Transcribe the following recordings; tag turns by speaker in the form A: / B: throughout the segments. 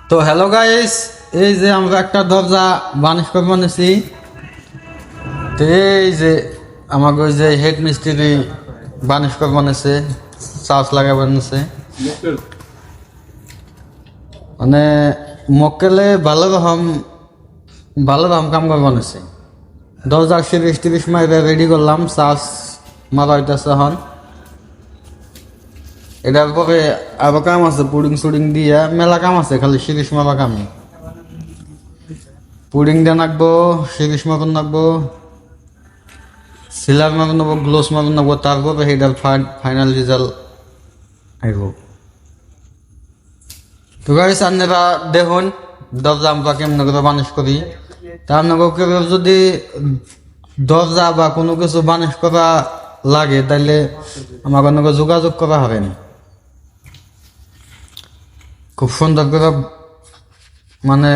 A: তো hello guys, এই যে আমরা একটা দরজা বানিশ করে বানিয়েছি। তো এই যে আমাকে ওই যে হেড মিস্ত্রি বানিশ করে বানিয়েছে, চার্জ লাগা বানিয়েছে। মানে মক্কেলে ভালো রকম কাম করে বানিয়েছে। দরজার 30 মাইরে রেডি করলাম, চার্জ মারা হইতেছে এখন। এটার পরে আরো কাম আছে, পুডিং সুডিং দিয়া মেলা কাম আছে, খালি 30 মারা কামই। পুডিং দিয়ে নাকবো, 30 মারুন নাকবো, সিলার মারুন নাকবো, গ্লোস মারুন নাকবো, তারপরে সেইটার ফাইনাল রেজাল্ট আইব। তো গাইস আপনারা দেখুন দরজা আমরা কেমন করে বানিশ করি। তা আপনাকে যদি দরজা বা কোনো কিছু বানিশ করা লাগে তাইলে আমার অনেকে যোগাযোগ করা হবে না। খুব সুন্দর করে মানে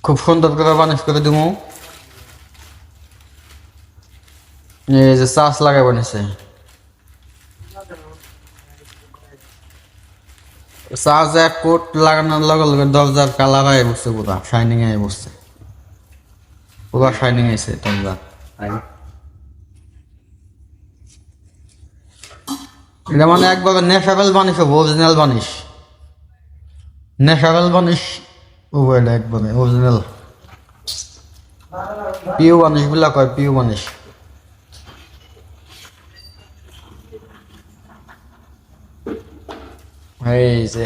A: খুব সুন্দর করে বানিশ করে দিব। এই যে চাষ লাগাই বানিয়েছে, চার্জ এক কোট লাগানোর লগে লগে দরজার কালার আয় বসছে, পুরা শাইনিং আয় বসছে, পুরা শাইনিং আইছে দরজা। এটা মানে একবারে ন্যাচারাল বানিশ হবে, অরিজিনাল বানিশ, ন্যাচারাল বানিশ হবে। এটা একবারে অরিজিনাল পিও বানিশ গুলা কয়, পিও বানিশ। এই যে